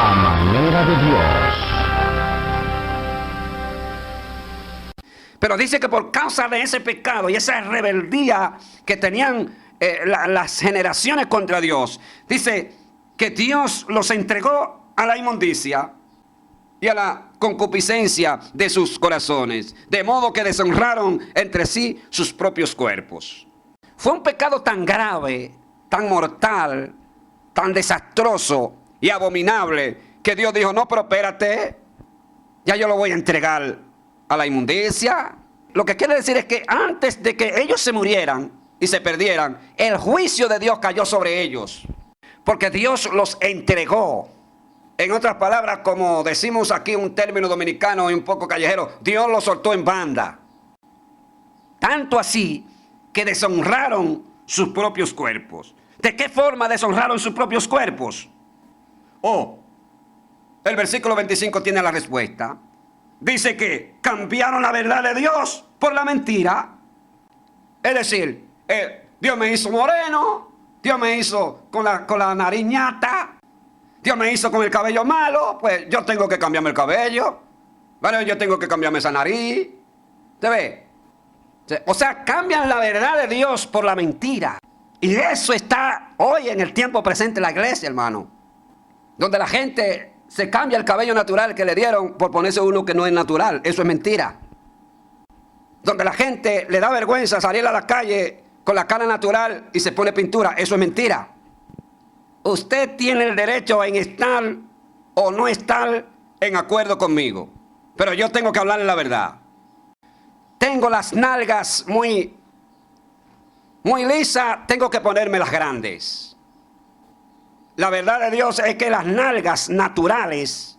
A manera de Dios. Pero dice que por causa de ese pecado y esa rebeldía que tenían las generaciones contra Dios, dice que Dios los entregó a la inmundicia y a la concupiscencia de sus corazones, de modo que deshonraron entre sí sus propios cuerpos. Fue un pecado tan grave, tan mortal, tan desastroso y abominable, que Dios dijo: no, pero espérate, ya yo lo voy a entregar a la inmundicia. Lo que quiere decir es que antes de que ellos se murieran y se perdieran, el juicio de Dios cayó sobre ellos, porque Dios los entregó. En otras palabras, como decimos aquí un término dominicano y un poco callejero, Dios los soltó en banda. Tanto así que deshonraron sus propios cuerpos. ¿De qué forma deshonraron sus propios cuerpos? El versículo 25 tiene la respuesta. Dice que cambiaron la verdad de Dios por la mentira. Es decir, Dios me hizo moreno, Dios me hizo con la nariz ñata, Dios me hizo con el cabello malo, pues yo tengo que cambiarme el cabello. Bueno, yo tengo que cambiarme esa nariz. ¿Te ve? O sea, cambian la verdad de Dios por la mentira. Y eso está hoy en el tiempo presente en la iglesia, hermano. Donde la gente se cambia el cabello natural que le dieron por ponerse uno que no es natural. Eso es mentira. Donde la gente le da vergüenza salir a la calle con la cara natural y se pone pintura. Eso es mentira. Usted tiene el derecho en estar o no estar en acuerdo conmigo. Pero yo tengo que hablarle la verdad. Tengo las nalgas muy lisas, tengo que ponerme las grandes. La verdad de Dios es que las nalgas naturales,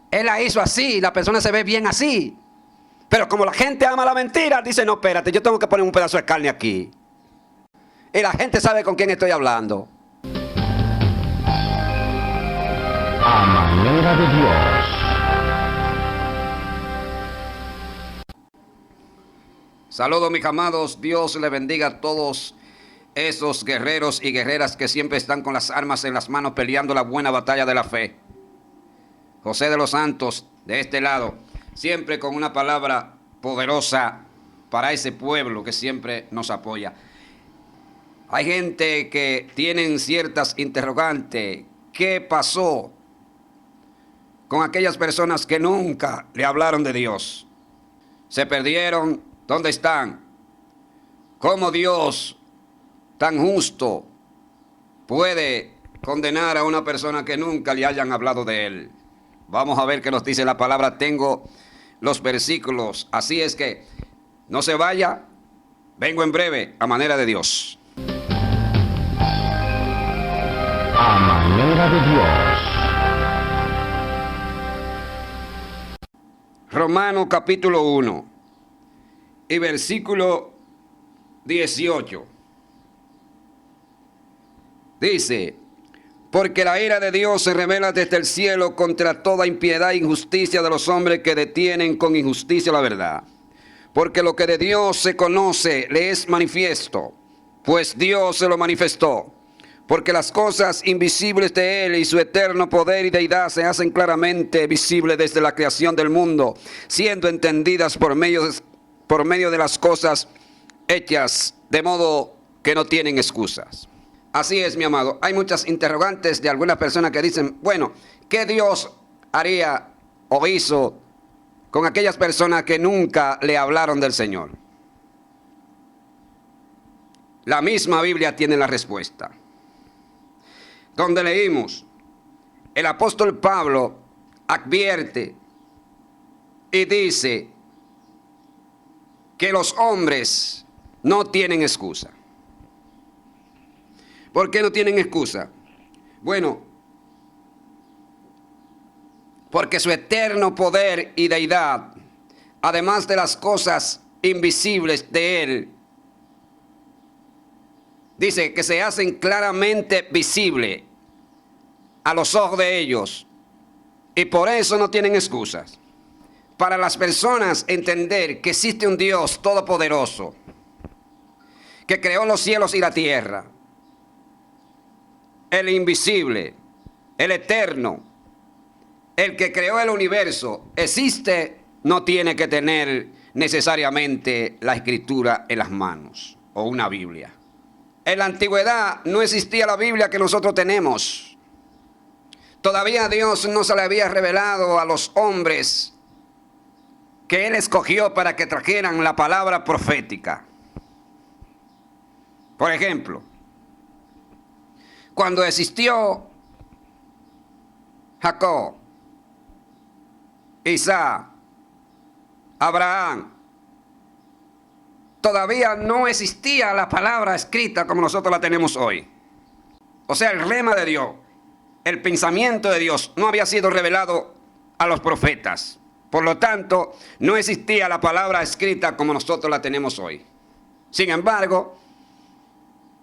Él las hizo así, la persona se ve bien así. Pero como la gente ama la mentira, dice: no, espérate, yo tengo que poner un pedazo de carne aquí. Y la gente sabe con quién estoy hablando. A manera de Dios. Saludos, mis amados. Dios les bendiga a todos esos guerreros y guerreras que siempre están con las armas en las manos peleando la buena batalla de la fe. José de los Santos, de este lado, siempre con una palabra poderosa para ese pueblo que siempre nos apoya. Hay gente que tienen ciertas interrogantes. ¿Qué pasó con aquellas personas que nunca le hablaron de Dios? ¿Se perdieron? ¿Dónde están? ¿Cómo Dios tan justo puede condenar a una persona que nunca le hayan hablado de Él? Vamos a ver qué nos dice la palabra. Tengo los versículos. Así es que no se vaya. Vengo en breve a manera de Dios. A manera de Dios. Romanos capítulo 1 y versículo 18. Dice: porque la ira de Dios se revela desde el cielo contra toda impiedad e injusticia de los hombres que detienen con injusticia la verdad. Porque lo que de Dios se conoce le es manifiesto, pues Dios se lo manifestó. Porque las cosas invisibles de Él y su eterno poder y deidad se hacen claramente visibles desde la creación del mundo, siendo entendidas por medio de las cosas hechas, de modo que no tienen excusas. Así es, mi amado. Hay muchas interrogantes de algunas personas que dicen: bueno, ¿qué Dios haría o hizo con aquellas personas que nunca le hablaron del Señor? La misma Biblia tiene la respuesta. Donde leímos, el apóstol Pablo advierte y dice que los hombres no tienen excusa. ¿Por qué no tienen excusa? Bueno, porque su eterno poder y deidad, además de las cosas invisibles de Él, dice que se hacen claramente visibles a los ojos de ellos, y por eso no tienen excusas. Para las personas entender que existe un Dios todopoderoso, que creó los cielos y la tierra, el invisible, el eterno, el que creó el universo existe, no tiene que tener necesariamente la escritura en las manos o una Biblia. En la antigüedad no existía la Biblia que nosotros tenemos. Todavía Dios no se le había revelado a los hombres que Él escogió para que trajeran la palabra profética. Por ejemplo, cuando existió Jacob, Isaac, Abraham, todavía no existía la palabra escrita como nosotros la tenemos hoy. O sea, el rema de Dios, el pensamiento de Dios no había sido revelado a los profetas. Por lo tanto, no existía la palabra escrita como nosotros la tenemos hoy. Sin embargo,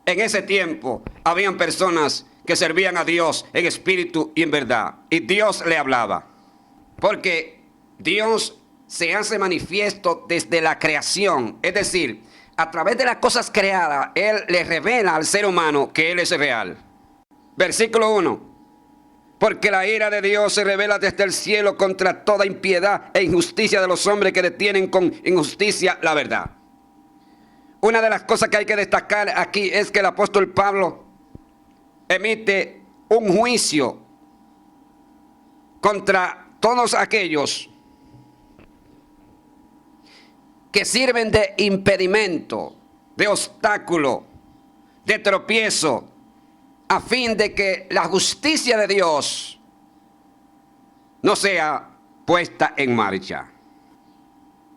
en ese tiempo habían personas que servían a Dios en espíritu y en verdad. Y Dios le hablaba. Porque Dios se hace manifiesto desde la creación. Es decir, a través de las cosas creadas, Él le revela al ser humano que Él es real. Versículo 1. Porque la ira de Dios se revela desde el cielo contra toda impiedad e injusticia de los hombres que detienen con injusticia la verdad. Una de las cosas que hay que destacar aquí es que el apóstol Pablo emite un juicio contra todos aquellos que sirven de impedimento, de obstáculo, de tropiezo, a fin de que la justicia de Dios no sea puesta en marcha.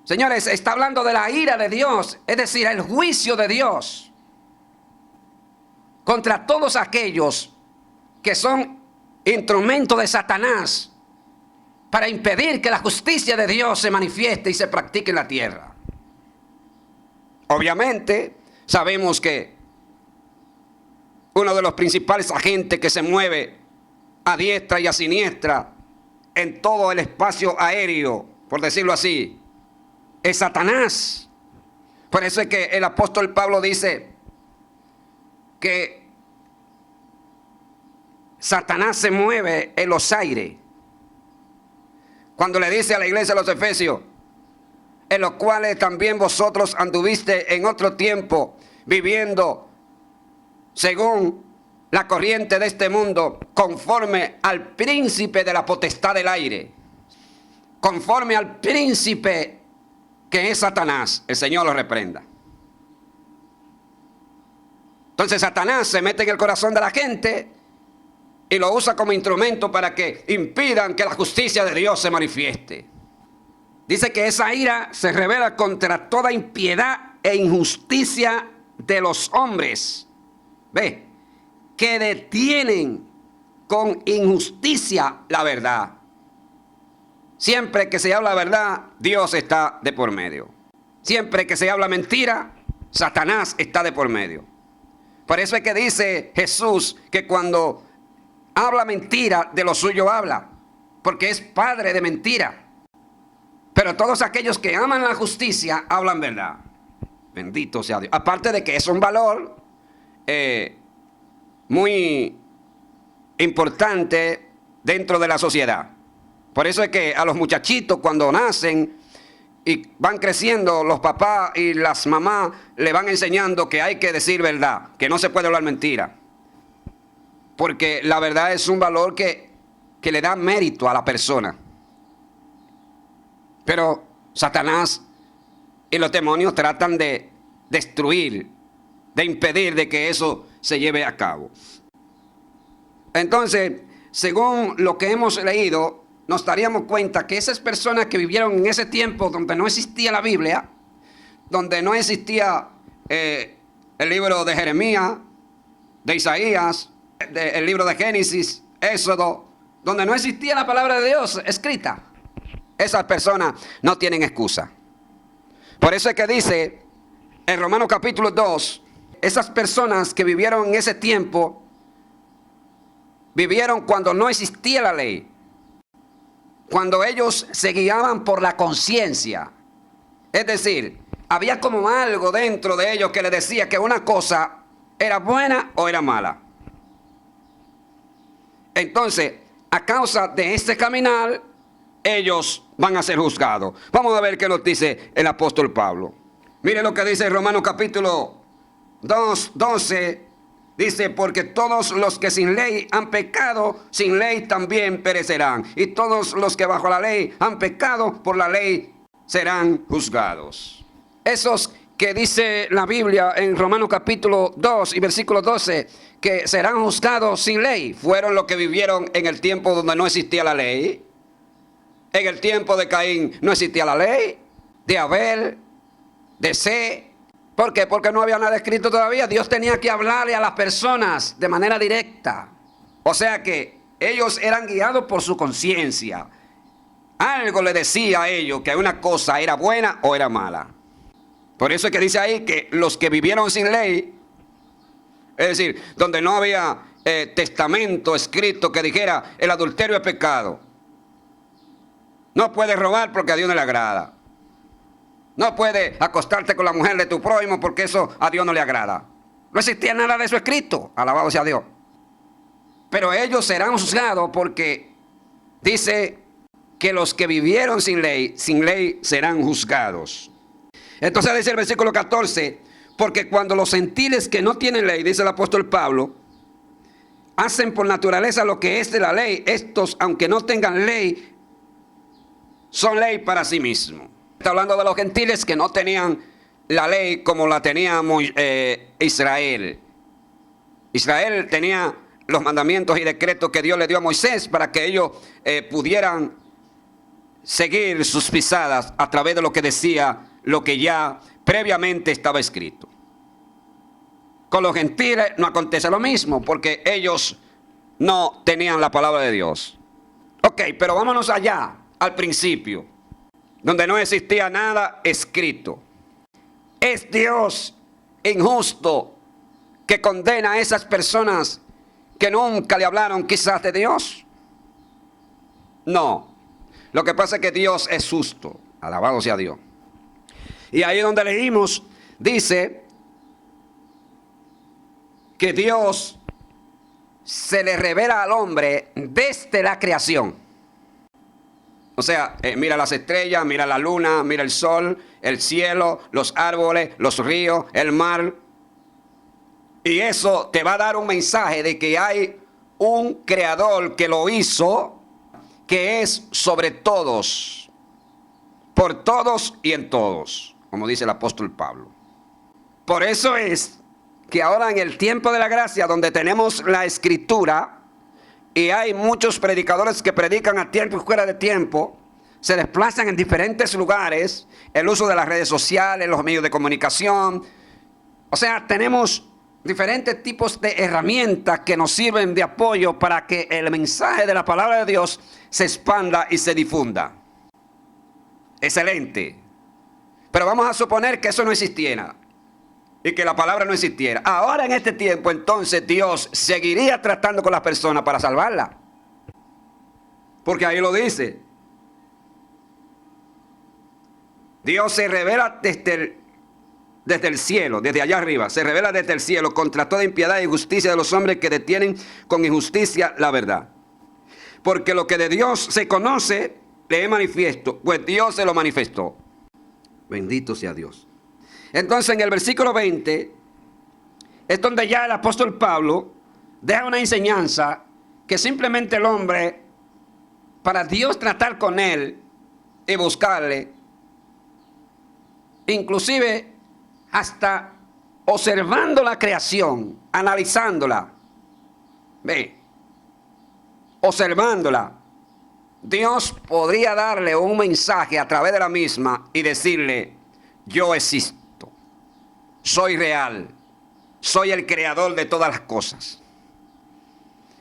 Señores, está hablando de la ira de Dios, es decir, el juicio de Dios contra todos aquellos que son instrumentos de Satanás para impedir que la justicia de Dios se manifieste y se practique en la tierra. Obviamente, sabemos que uno de los principales agentes que se mueve a diestra y a siniestra en todo el espacio aéreo, por decirlo así, es Satanás. Por eso es que el apóstol Pablo dice que Satanás se mueve en los aires. Cuando le dice a la iglesia de los Efesios, en los cuales también vosotros anduviste en otro tiempo, viviendo según la corriente de este mundo, conforme al príncipe de la potestad del aire, conforme al príncipe que es Satanás. El Señor lo reprenda. Entonces Satanás se mete en el corazón de la gente y lo usa como instrumento para que impidan que la justicia de Dios se manifieste. Dice que esa ira se revela contra toda impiedad e injusticia de los hombres. Ve, que detienen con injusticia la verdad. Siempre que se habla verdad, Dios está de por medio. Siempre que se habla mentira, Satanás está de por medio. Por eso es que dice Jesús que cuando habla mentira, de lo suyo habla, porque es padre de mentira. Pero todos aquellos que aman la justicia hablan verdad. Bendito sea Dios. Aparte de que es un valor muy importante dentro de la sociedad. Por eso es que a los muchachitos cuando nacen y van creciendo, los papás y las mamás le van enseñando que hay que decir verdad, que no se puede hablar mentira. Porque la verdad es un valor que le da mérito a la persona. Pero Satanás y los demonios tratan de destruir, de impedir de que eso se lleve a cabo. Entonces, según lo que hemos leído, nos daríamos cuenta que esas personas que vivieron en ese tiempo donde no existía la Biblia, donde no existía el libro de Jeremías, de Isaías, el libro de Génesis, Éxodo, donde no existía la palabra de Dios escrita, esas personas no tienen excusa. Por eso es que dice en Romanos capítulo 2, esas personas que vivieron en ese tiempo, vivieron cuando no existía la ley. Cuando ellos se guiaban por la conciencia. Es decir, había como algo dentro de ellos que les decía que una cosa era buena o era mala. Entonces, a causa de este caminar, ellos van a ser juzgados. Vamos a ver qué nos dice el apóstol Pablo. Mire lo que dice Romanos capítulo 2, 12. Dice, porque todos los que sin ley han pecado, sin ley también perecerán. Y todos los que bajo la ley han pecado, por la ley serán juzgados. Esos que dice la Biblia en Romanos capítulo 2 y versículo 12, que serán juzgados sin ley, fueron los que vivieron en el tiempo donde no existía la ley. En el tiempo de Caín no existía la ley, de Abel, de Set. ¿Por qué? Porque no había nada escrito todavía. Dios tenía que hablarle a las personas de manera directa. O sea que ellos eran guiados por su conciencia. Algo le decía a ellos que una cosa era buena o era mala. Por eso es que dice ahí que los que vivieron sin ley, es decir, donde no había testamento escrito que dijera el adulterio es pecado. No puedes robar porque a Dios no le agrada. No puedes acostarte con la mujer de tu prójimo porque eso a Dios no le agrada. No existía nada de eso escrito, alabado sea Dios. Pero ellos serán juzgados porque dice que los que vivieron sin ley serán juzgados. Entonces dice el versículo 14, porque cuando los gentiles que no tienen ley, dice el apóstol Pablo, hacen por naturaleza lo que es de la ley, estos, aunque no tengan ley, son ley para sí mismos. Está hablando de los gentiles que no tenían la ley como la tenía Israel. Israel tenía los mandamientos y decretos que Dios le dio a Moisés para que ellos pudieran seguir sus pisadas a través de lo que decía, lo que ya previamente estaba escrito. Con los gentiles no acontece lo mismo porque ellos no tenían la palabra de Dios. Ok, pero vámonos allá, al principio, donde no existía nada escrito. ¿Es Dios injusto que condena a esas personas que nunca le hablaron quizás de Dios? No. Lo que pasa es que Dios es justo. Alabado sea Dios. Y ahí donde leímos, dice que Dios se le revela al hombre desde la creación. O sea, mira las estrellas, mira la luna, mira el sol, el cielo, los árboles, los ríos, el mar. Y eso te va a dar un mensaje de que hay un creador que lo hizo, que es sobre todos, por todos y en todos, como dice el apóstol Pablo. Por eso es que ahora en el tiempo de la gracia, donde tenemos la escritura, y hay muchos predicadores que predican a tiempo y fuera de tiempo, se desplazan en diferentes lugares, el uso de las redes sociales, los medios de comunicación. O sea, tenemos diferentes tipos de herramientas que nos sirven de apoyo para que el mensaje de la palabra de Dios se expanda y se difunda. Excelente. Pero vamos a suponer que eso no existiera y que la palabra no existiera. Ahora en este tiempo, entonces, Dios seguiría tratando con las personas para salvarlas. Porque ahí lo dice. Dios se revela desde el cielo, desde allá arriba. Se revela desde el cielo contra toda impiedad e injusticia de los hombres que detienen con injusticia la verdad. Porque lo que de Dios se conoce, le es manifiesto, pues Dios se lo manifestó. Bendito sea Dios. Entonces en el versículo 20 es donde ya el apóstol Pablo deja una enseñanza que simplemente el hombre, para Dios tratar con él y buscarle, inclusive hasta observando la creación, analizándola, observándola, Dios podría darle un mensaje a través de la misma y decirle: yo existo. Soy real, soy el creador de todas las cosas.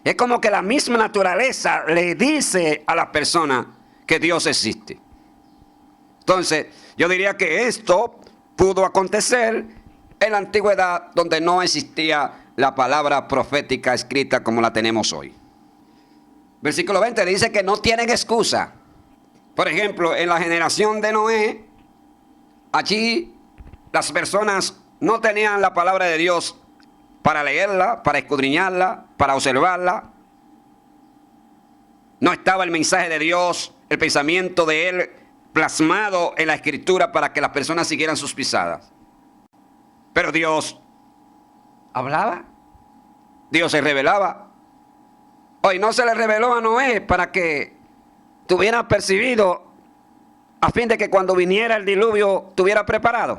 Es como que la misma naturaleza le dice a la persona que Dios existe. Entonces, yo diría que esto pudo acontecer en la antigüedad, donde no existía la palabra profética escrita como la tenemos hoy. Versículo 20 dice que no tienen excusa. Por ejemplo, en la generación de Noé, allí las personas no tenían la palabra de Dios para leerla, para escudriñarla, para observarla. No estaba el mensaje de Dios, el pensamiento de Él plasmado en la Escritura para que las personas siguieran sus pisadas. Pero Dios hablaba, Dios se revelaba. Hoy no se le reveló a Noé para que tuviera percibido, a fin de que cuando viniera el diluvio tuviera preparado.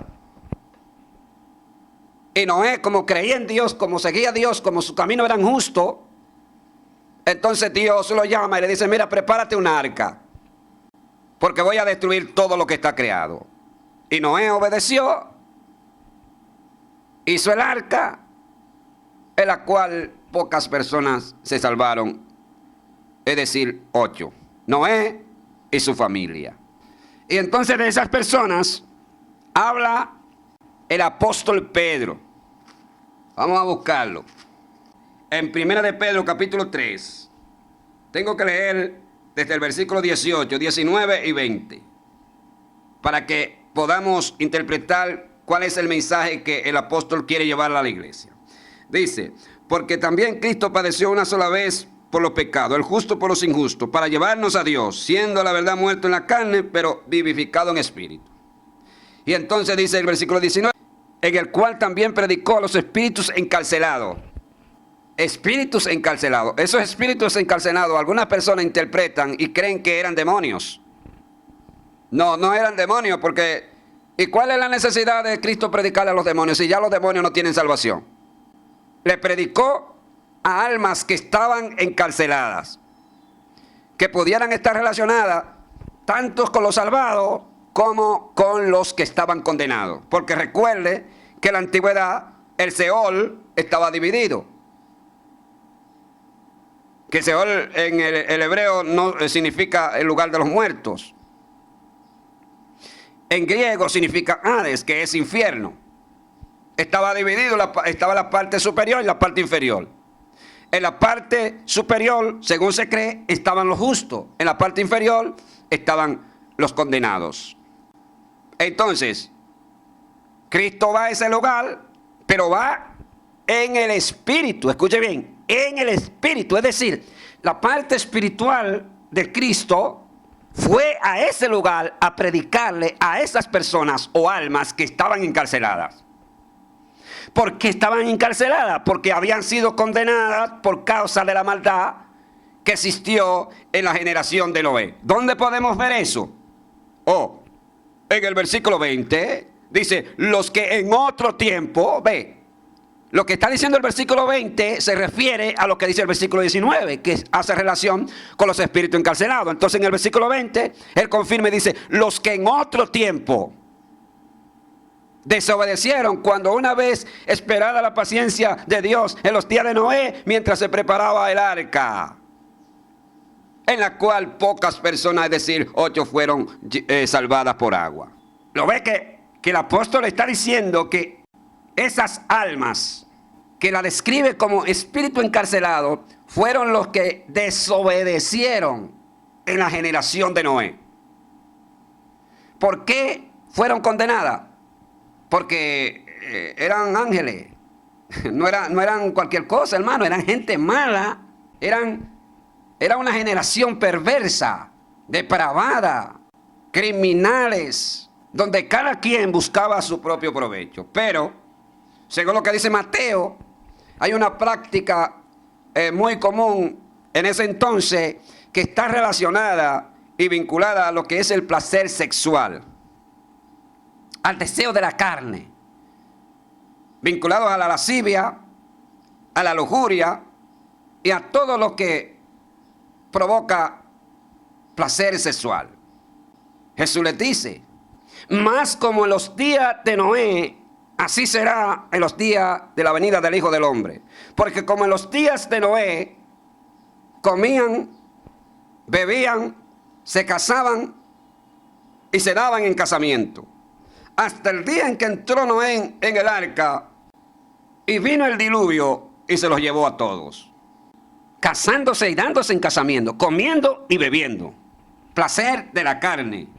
Y Noé, como creía en Dios, como seguía a Dios, como su camino era justo, entonces Dios lo llama y le dice: mira, prepárate una arca, porque voy a destruir todo lo que está creado. Y Noé obedeció, hizo el arca, en la cual pocas personas se salvaron, es decir, 8. Noé y su familia. Y entonces de esas personas habla el apóstol Pedro. Vamos a buscarlo. En 1 de Pedro capítulo 3. Tengo que leer desde el versículo 18, 19 y 20. Para que podamos interpretar cuál es el mensaje que el apóstol quiere llevar a la iglesia. Dice: porque también Cristo padeció una sola vez por los pecados, el justo por los injustos, para llevarnos a Dios, siendo la verdad muerto en la carne, pero vivificado en espíritu. Y entonces dice el versículo 19, en el cual también predicó a los espíritus encarcelados. Espíritus encarcelados. Esos espíritus encarcelados, algunas personas interpretan y creen que eran demonios. No, no eran demonios, porque ¿y cuál es la necesidad de Cristo predicarle a los demonios si ya los demonios no tienen salvación? Le predicó a almas que estaban encarceladas, que pudieran estar relacionadas tanto con los salvados como con los que estaban condenados. Porque recuerde que en la antigüedad el Seol estaba dividido. Que Seol en el hebreo no significa el lugar de los muertos. En griego significa Hades, que es infierno. Estaba dividido, estaba la parte superior y la parte inferior. En la parte superior, según se cree, estaban los justos. En la parte inferior estaban los condenados. Entonces, Cristo va a ese lugar, pero va en el espíritu. Escuche bien, en el espíritu. Es decir, la parte espiritual de Cristo fue a ese lugar a predicarle a esas personas o almas que estaban encarceladas. ¿Por qué estaban encarceladas? Porque habían sido condenadas por causa de la maldad que existió en la generación de Noé. ¿Dónde podemos ver eso? En el versículo 20 dice: los que en otro tiempo, ve, lo que está diciendo el versículo 20 se refiere a lo que dice el versículo 19, que hace relación con los espíritus encarcelados. Entonces en el versículo 20, él confirma y dice: los que en otro tiempo desobedecieron, cuando una vez esperada la paciencia de Dios en los días de Noé, mientras se preparaba el arca, en la cual pocas personas, es decir, 8, fueron salvadas por agua. Lo ve que el apóstol está diciendo que esas almas que la describe como espíritu encarcelado fueron los que desobedecieron en la generación de Noé. ¿Por qué fueron condenadas? Porque eran ángeles, no eran cualquier cosa, hermano, eran gente mala, era una generación perversa, depravada, criminales, donde cada quien buscaba su propio provecho. Pero, según lo que dice Mateo, hay una práctica muy común en ese entonces que está relacionada y vinculada a lo que es el placer sexual, al deseo de la carne, vinculados a la lascivia, a la lujuria y a todo lo que provoca placer sexual. Jesús les dice: más como en los días de Noé, así será en los días de la venida del Hijo del Hombre. Porque como en los días de Noé, comían, bebían, se casaban y se daban en casamiento, hasta el día en que entró Noé en el arca y vino el diluvio y se los llevó a todos. Casándose y dándose en casamiento, comiendo y bebiendo, placer de la carne,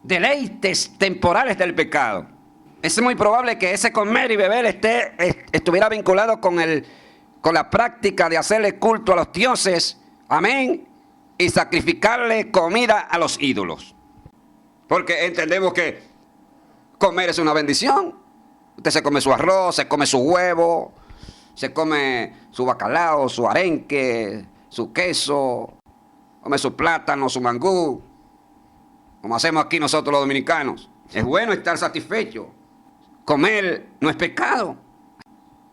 deleites temporales del pecado. Es muy probable que ese comer y beber estuviera vinculado con la práctica de hacerle culto a los dioses, amén, y sacrificarle comida a los ídolos. Porque entendemos que comer es una bendición. Usted se come su arroz, se come su huevo, se come su bacalao, su arenque, su queso, come su plátano, su mangú, como hacemos aquí nosotros los dominicanos. Es bueno estar satisfecho. Comer no es pecado.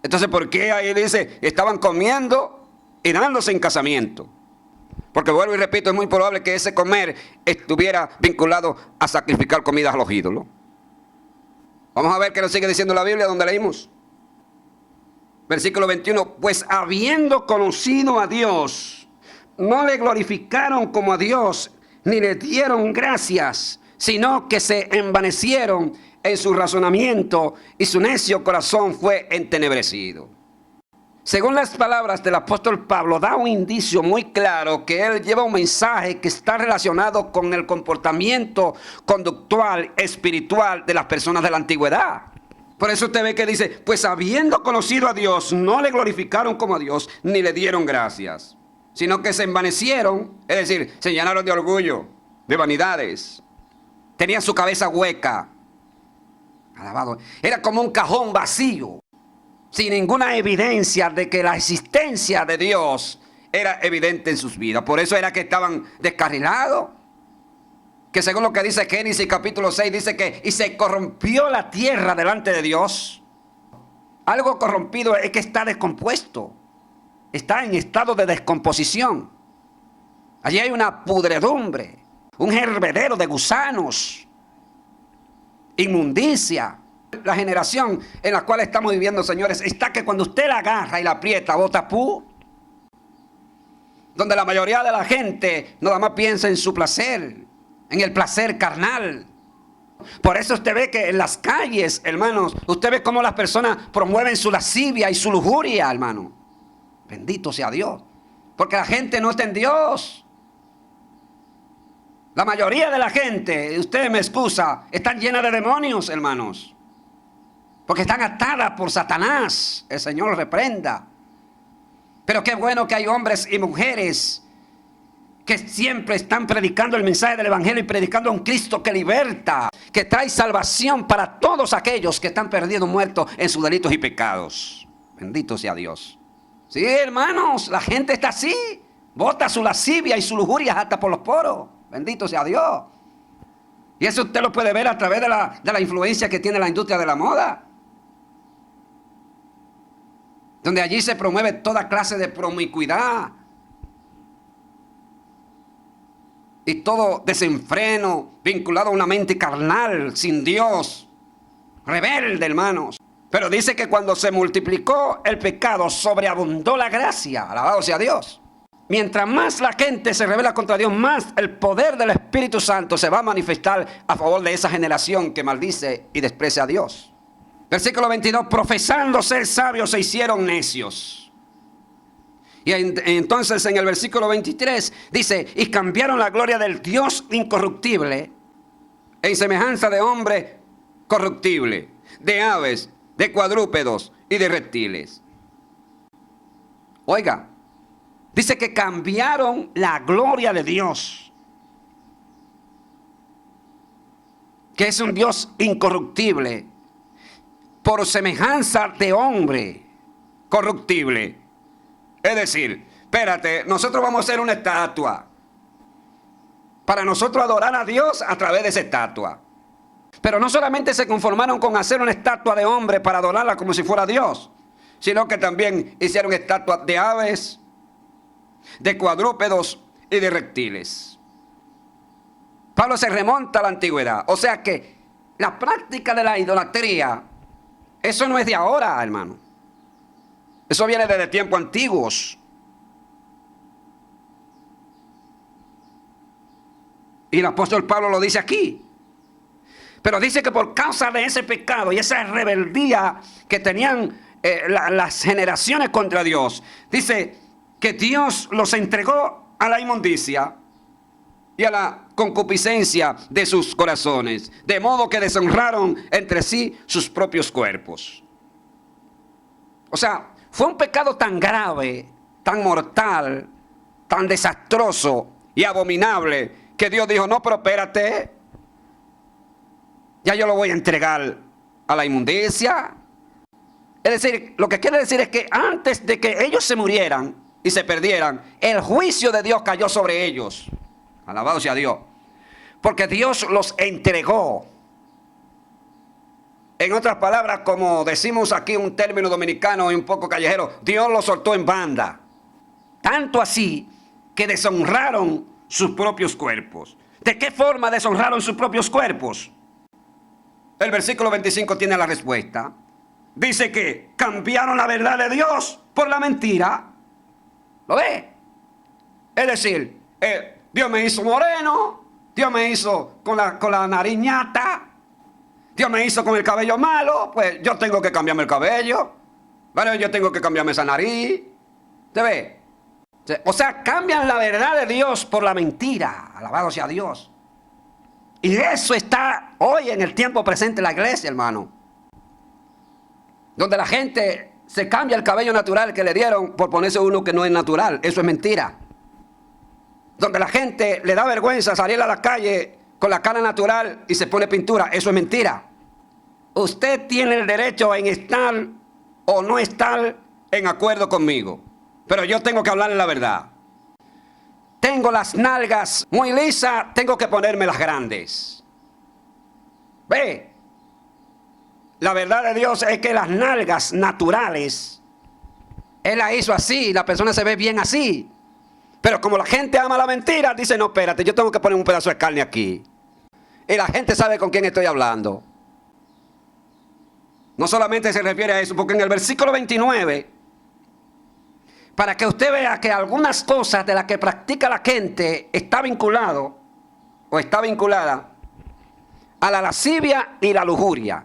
Entonces, ¿por qué ahí dice, estaban comiendo y dándose en casamiento? Porque vuelvo y repito, es muy probable que ese comer estuviera vinculado a sacrificar comidas a los ídolos. Vamos a ver qué nos sigue diciendo la Biblia, donde leímos. Versículo 21, pues habiendo conocido a Dios, no le glorificaron como a Dios, ni le dieron gracias, sino que se envanecieron en su razonamiento y su necio corazón fue entenebrecido. Según las palabras del apóstol Pablo, da un indicio muy claro que él lleva un mensaje que está relacionado con el comportamiento conductual, espiritual de las personas de la antigüedad. Por eso usted ve que dice, pues habiendo conocido a Dios, no le glorificaron como a Dios, ni le dieron gracias, sino que se envanecieron, es decir, se llenaron de orgullo, de vanidades. Tenían su cabeza hueca. Alabado. Era como un cajón vacío, sin ninguna evidencia de que la existencia de Dios era evidente en sus vidas. Por eso era que estaban descarrilados. Que según lo que dice Génesis capítulo 6, dice que y se corrompió la tierra delante de Dios. Algo corrompido es que está descompuesto. Está en estado de descomposición. Allí hay una pudredumbre, un hervedero de gusanos, inmundicia. La generación en la cual estamos viviendo, señores, está que cuando usted la agarra y la aprieta, bota pu. Donde la mayoría de la gente nada más piensa en su placer, en el placer carnal. Por eso usted ve que en las calles, hermanos, usted ve cómo las personas promueven su lascivia y su lujuria, hermano. Bendito sea Dios. Porque la gente no está en Dios. La mayoría de la gente, usted me excusa, están llenas de demonios, hermanos. Porque están atadas por Satanás. El Señor reprenda. Pero qué bueno que hay hombres y mujeres que siempre están predicando el mensaje del Evangelio y predicando a un Cristo que liberta, que trae salvación para todos aquellos que están perdidos, muertos en sus delitos y pecados. Bendito sea Dios. Sí, hermanos, la gente está así. Bota su lascivia y su lujuria hasta por los poros. Bendito sea Dios. Y eso usted lo puede ver a través de la influencia que tiene la industria de la moda. Donde allí se promueve toda clase de promiscuidad. Y todo desenfreno vinculado a una mente carnal, sin Dios, rebelde, hermanos. Pero dice que cuando se multiplicó el pecado, sobreabundó la gracia. Alabado sea Dios. Mientras más la gente se rebela contra Dios, más el poder del Espíritu Santo se va a manifestar a favor de esa generación que maldice y desprecia a Dios. Versículo 22, profesando ser sabios se hicieron necios. Y entonces en el versículo 23 dice, y cambiaron la gloria del Dios incorruptible en semejanza de hombre corruptible, de aves, de cuadrúpedos y de reptiles. Oiga, dice que cambiaron la gloria de Dios, que es un Dios incorruptible, por semejanza de hombre corruptible. Es decir, espérate, nosotros vamos a hacer una estatua para nosotros adorar a Dios a través de esa estatua. Pero no solamente se conformaron con hacer una estatua de hombre para adorarla como si fuera Dios, sino que también hicieron estatuas de aves, de cuadrúpedos y de reptiles. Pablo se remonta a la antigüedad. O sea que la práctica de la idolatría, eso no es de ahora, hermano. Eso viene desde tiempos antiguos. Y el apóstol Pablo lo dice aquí. Pero dice que por causa de ese pecado y esa rebeldía que tenían las generaciones contra Dios, dice que Dios los entregó a la inmundicia y a la concupiscencia de sus corazones, de modo que deshonraron entre sí sus propios cuerpos. O sea, fue un pecado tan grave, tan mortal, tan desastroso y abominable que Dios dijo, no, pero espérate, ya yo lo voy a entregar a la inmundicia. Es decir, lo que quiere decir es que antes de que ellos se murieran y se perdieran, el juicio de Dios cayó sobre ellos. Alabado sea Dios. Porque Dios los entregó. En otras palabras, como decimos aquí un término dominicano y un poco callejero, Dios los soltó en banda. Tanto así que deshonraron sus propios cuerpos. ¿De qué forma deshonraron sus propios cuerpos? El versículo 25 tiene la respuesta. Dice que cambiaron la verdad de Dios por la mentira. ¿Lo ve? Es decir, Dios me hizo moreno, Dios me hizo con la nariz ñata, Dios me hizo con el cabello malo, pues yo tengo que cambiarme el cabello. Bueno, yo tengo que cambiarme esa nariz. ¿Se ve? O sea, cambian la verdad de Dios por la mentira. Alabado sea Dios. Y eso está hoy en el tiempo presente en la iglesia, hermano. Donde la gente se cambia el cabello natural que le dieron por ponerse uno que no es natural. Eso es mentira. Donde la gente le da vergüenza salir a la calle con la cara natural y se pone pintura. Eso es mentira. Usted tiene el derecho en estar o no estar en acuerdo conmigo. Pero yo tengo que hablarle la verdad. Tengo las nalgas muy lisas, tengo que ponerme las grandes. Ve. La verdad de Dios es que las nalgas naturales, Él las hizo así, la persona se ve bien así. Pero como la gente ama la mentira, dice, no, espérate, yo tengo que poner un pedazo de carne aquí. Y la gente sabe con quién estoy hablando. No solamente se refiere a eso, porque en el versículo 29, para que usted vea que algunas cosas de las que practica la gente está vinculado o está vinculada a la lascivia y la lujuria,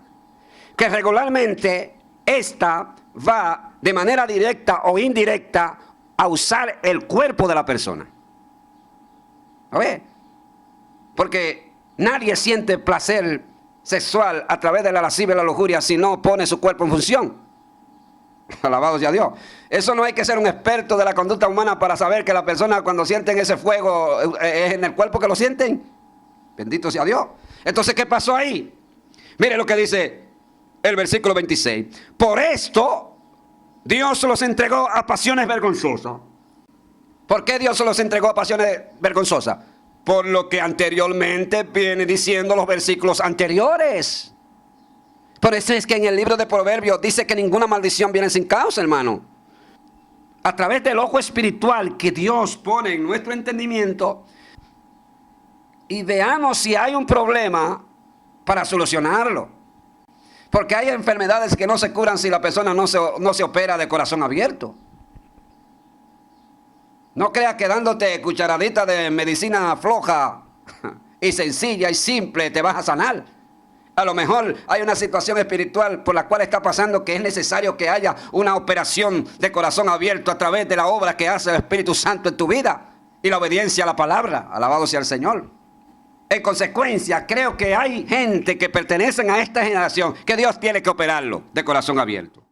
que regularmente esta va de manera directa o indirecta a usar el cuerpo de la persona. ¿A ver? Porque nadie siente placer sexual a través de la lascivia y la lujuria si no pone su cuerpo en función. Alabado sea Dios. Eso no hay que ser un experto de la conducta humana para saber que la persona cuando sienten ese fuego es en el cuerpo que lo sienten. Bendito sea Dios. Entonces, ¿qué pasó ahí? Mire lo que dice el versículo 26. Por esto Dios los entregó a pasiones vergonzosas. ¿Por qué Dios los entregó a pasiones vergonzosas? Por lo que anteriormente viene diciendo los versículos anteriores. Por eso es que en el libro de Proverbios dice que ninguna maldición viene sin causa, hermano. A través del ojo espiritual que Dios pone en nuestro entendimiento y veamos si hay un problema para solucionarlo. Porque hay enfermedades que no se curan si la persona no se opera de corazón abierto. No creas que dándote cucharadita de medicina floja y sencilla y simple te vas a sanar. A lo mejor hay una situación espiritual por la cual está pasando que es necesario que haya una operación de corazón abierto a través de la obra que hace el Espíritu Santo en tu vida y la obediencia a la palabra. Alabado sea el Señor. En consecuencia, creo que hay gente que pertenecen a esta generación que Dios tiene que operarlo de corazón abierto.